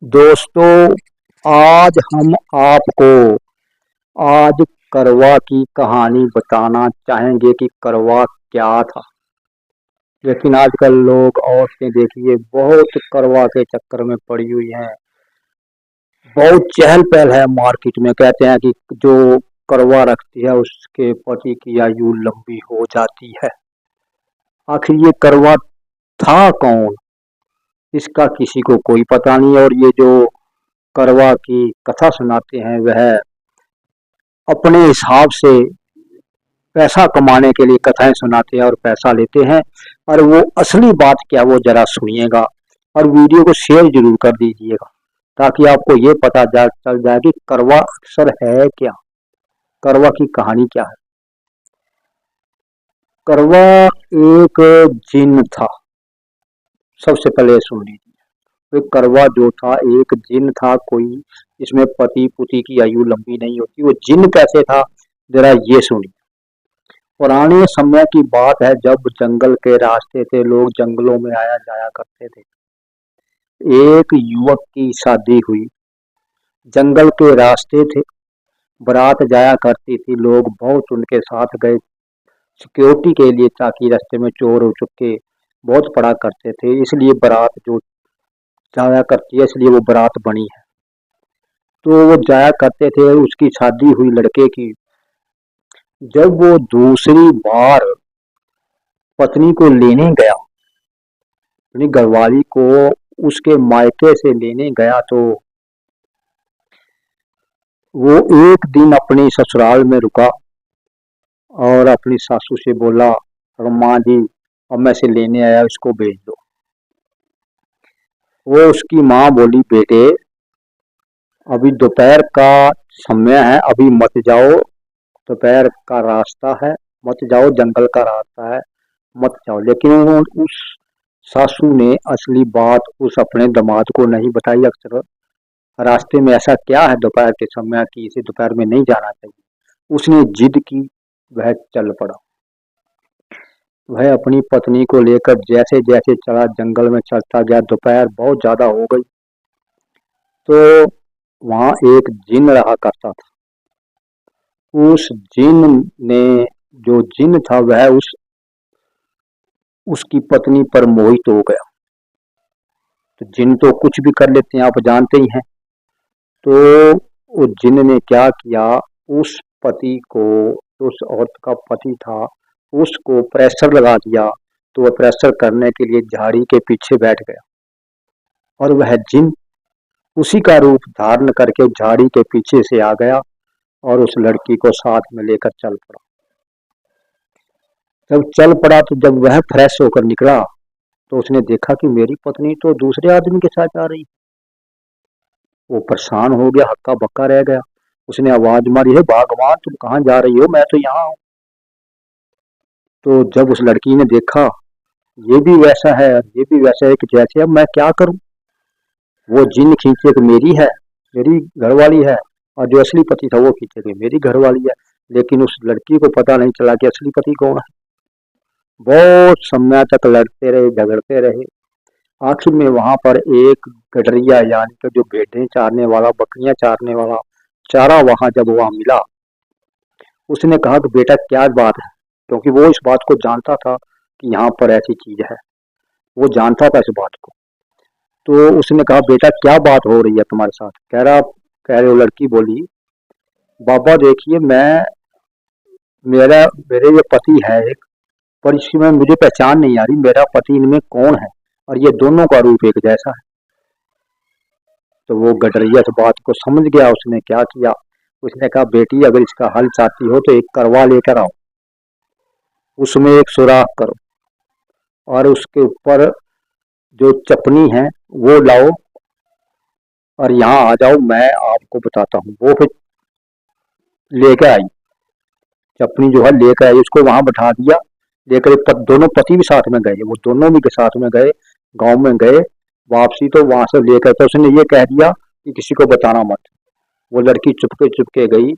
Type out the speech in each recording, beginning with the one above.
दोस्तों, आज हम आपको आज करवा की कहानी बताना चाहेंगे कि करवा क्या था। लेकिन आजकल लोग औरतें देखिए बहुत करवा के चक्कर में पड़ी हुई हैं। बहुत चहल पहल है मार्केट में। कहते हैं कि जो करवा रखती है उसके पति की आयु लंबी हो जाती है। आखिर ये करवा था कौन, इसका किसी को कोई पता नहीं। और ये जो करवा की कथा सुनाते हैं वह अपने हिसाब से पैसा कमाने के लिए कथाएं सुनाते हैं और पैसा लेते हैं। और वो असली बात क्या, वो जरा सुनिएगा और वीडियो को शेयर जरूर कर दीजिएगा ताकि आपको ये पता चल जाए कि करवा अक्सर है क्या, करवा की कहानी क्या है। करवा एक जिन था। सबसे पहले सुन लीजिए, वो करवा जो था एक जिन था कोई। इसमें पति पुति की आयु लंबी नहीं होती। वो जिन कैसे था, जरा ये सुनिए। पुराने समय की बात है, जब जंगल के रास्ते थे, लोग जंगलों में आया जाया करते थे। एक युवक की शादी हुई। जंगल के रास्ते थे, बारात जाया करती थी। लोग बहुत उनके साथ गए सिक्योरिटी के लिए, ताकि रास्ते में चोर हो चुके बहुत पड़ा करते थे। इसलिए बारात जो जाया करती है, इसलिए वो बारात बनी है। तो वो जाया करते थे। उसकी शादी हुई लड़के की। जब वो दूसरी बार पत्नी को लेने गया, अपनी घरवाली को उसके मायके से लेने गया, तो वो एक दिन अपनी ससुराल में रुका और अपनी सासू से बोला, माँ जी अब मैं से लेने आया, इसको भेज दो। वो उसकी माँ बोली, बेटे अभी दोपहर का समय है, अभी मत जाओ, दोपहर का रास्ता है, मत जाओ, जंगल का रास्ता है, मत जाओ। लेकिन उस सासू ने असली बात उस अपने दामाद को नहीं बताई। अक्सर रास्ते में ऐसा क्या है दोपहर के समय कि इसे दोपहर में नहीं जाना चाहिए। उसने जिद की, वह चल पड़ा। वह अपनी पत्नी को लेकर जैसे जैसे चला, जंगल में चलता गया। दोपहर बहुत ज्यादा हो गई, तो वहां एक जिन रहा करता था। उस जिन ने जो जिन था वह उसकी पत्नी पर मोहित हो गया। तो जिन तो कुछ भी कर लेते हैं, आप जानते ही हैं। तो उस जिन ने क्या किया, उस पति को, उस औरत का पति था, उसको प्रेशर लगा दिया। तो वह प्रेशर करने के लिए झाड़ी के पीछे बैठ गया और वह जिन उसी का रूप धारण करके झाड़ी के पीछे से आ गया और उस लड़की को साथ में लेकर चल पड़ा। जब चल पड़ा तो जब वह फ्रेश होकर निकला, तो उसने देखा कि मेरी पत्नी तो दूसरे आदमी के साथ आ रही। वो परेशान हो गया, हक्का बक्का रह गया। उसने आवाज मारी, है भगवान तुम कहाँ जा रही हो, मैं तो यहाँ हूँ। तो जब उस लड़की ने देखा ये भी वैसा है, ये भी वैसा है कि जैसे, अब मैं क्या करूं। वो जिन खींचे कि मेरी है, मेरी घरवाली है, और जो असली पति था वो खींचे कि मेरी घरवाली है। लेकिन उस लड़की को पता नहीं चला कि असली पति कौन है। बहुत समय तक लड़ते रहे, झगड़ते रहे। आखिर में वहां पर एक गडरिया, यानी कि जो भेड़ें चारने वाला, बकरियां चारने वाला, चारा वहां जब वहां मिला, उसने कहा कि बेटा क्या बात है, क्योंकि वो इस बात को जानता था कि यहाँ पर ऐसी चीज है। वो जानता था इस बात को। तो उसने कहा, बेटा क्या बात हो रही है तुम्हारे साथ। कह रहे, वो लड़की बोली, बाबा देखिए, मेरा मेरे ये पति है एक, पर इसमें मुझे पहचान नहीं आ रही मेरा पति इनमें कौन है, और ये दोनों का रूप एक जैसा है। तो वो गडरिया इस बात को समझ गया। उसने क्या किया, उसने कहा, बेटी अगर इसका हल चाहती हो तो एक करवा लेकर आओ, उसमें एक सुराख करो और उसके ऊपर जो चपनी है वो लाओ और यहाँ आ जाओ, मैं आपको बताता हूँ। वो फिर लेकर आई, चपनी जो है लेकर आई, उसको वहां बैठा दिया। लेकर दोनों पति भी साथ में गए, वो दोनों भी के साथ में गए, गांव में गए। वापसी तो वहां से लेकर, तो उसने ये कह दिया कि किसी को बताना मत। वो लड़की चुपके चुपके गई,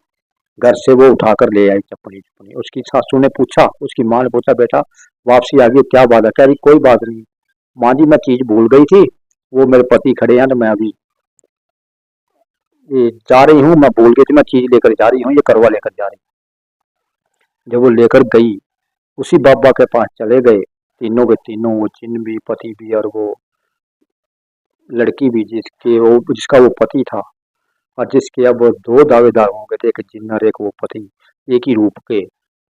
घर से वो उठाकर ले आई चपनी चपनी। उसकी सासू ने पूछा, उसकी माँ ने पूछा, बेटा वापसी आ गई, क्या बात है। कह रही कोई बात नहीं माँ जी, मैं चीज भूल गई थी, वो मेरे पति खड़े हैं तो मैं अभी ये जा रही हूँ, मैं भूल गई थी, मैं चीज लेकर जा रही हूँ, ये करवा लेकर जा रही हूँ। जब वो लेकर गई, उसी बाबा के पास चले गए, तीनों के तीनों, वो जिन भी, पति भी, और वो लड़की भी, जिसका वो पति था, और जिसके अब दो दावेदार हो गए थे, एक जिन और एक वो पति, एक ही रूप के।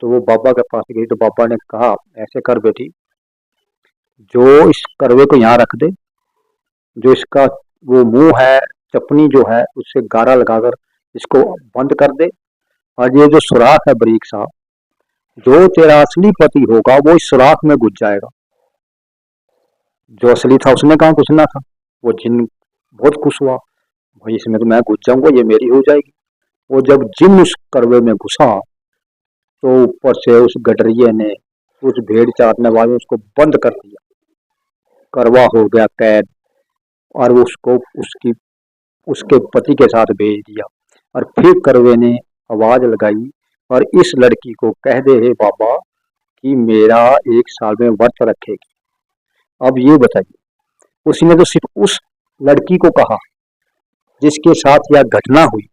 तो वो बाबा के पास गई, तो बाबा ने कहा, ऐसे कर बेटी, जो इस करवे को यहाँ रख दे, जो इसका वो मुंह है, चपनी जो है, उससे गारा लगाकर इसको बंद कर दे, और ये जो सुराख है बारीक सा, जो तेरा असली पति होगा वो इस सुराख में घुस जाएगा। जो असली था उसने कहा घुसना था। वो जिन बहुत खुश हुआ, भाई इसमें तो मैं घुस जाऊंगा, ये मेरी हो जाएगी। वो जब जिन उस करवे में घुसा, तो ऊपर से उस गडरिये ने, उस भेड़ चारने वाले ने उसको बंद कर दिया, करवा हो गया कैद, और वो उसको उसकी उसके पति के साथ भेज दिया। और फिर करवे ने आवाज लगाई, और इस लड़की को कह दे हे बाबा कि मेरा 1 साल में व्रत रखेगी। अब ये बताइए, उसने तो सिर्फ उस लड़की को कहा जिसके साथ यह घटना हुई,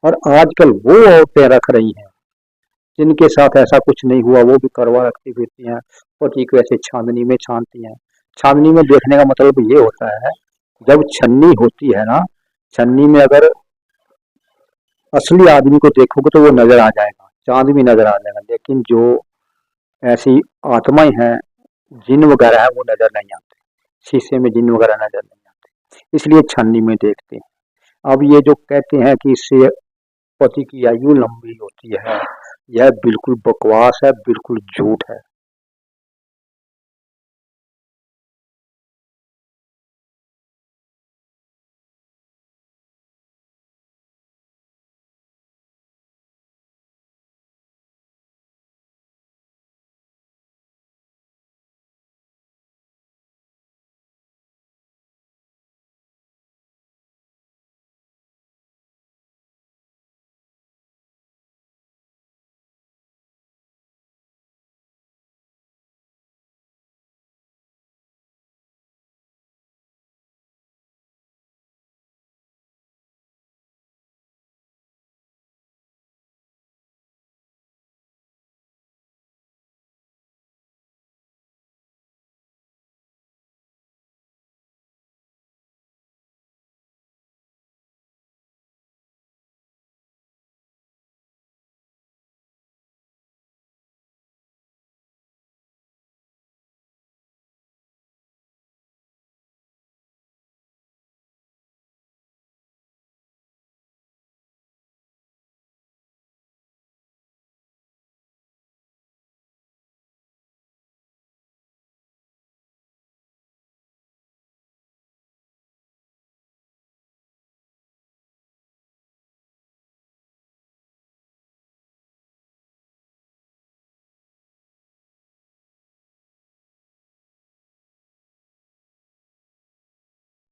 और आजकल वो औरतें रख रही हैं जिनके साथ ऐसा कुछ नहीं हुआ, वो भी करवा रखती फिरती हैं, पति को ऐसे छाननी में छानती हैं। छाननी में देखने का मतलब ये होता है, जब छन्नी होती है ना, छन्नी में अगर असली आदमी को देखोगे तो वो नजर आ जाएगा, चांद भी नजर आ जाएगा, लेकिन जो ऐसी आत्माएं हैं, जिन वगैरह है, वो नजर नहीं आते। शीशे में जिन वगैरह नजर नहीं आते, इसलिए छन्नी में देखते हैं। अब ये जो कहते हैं कि इससे पति की आयु लंबी होती है, यह बिल्कुल बकवास है, बिल्कुल झूठ है।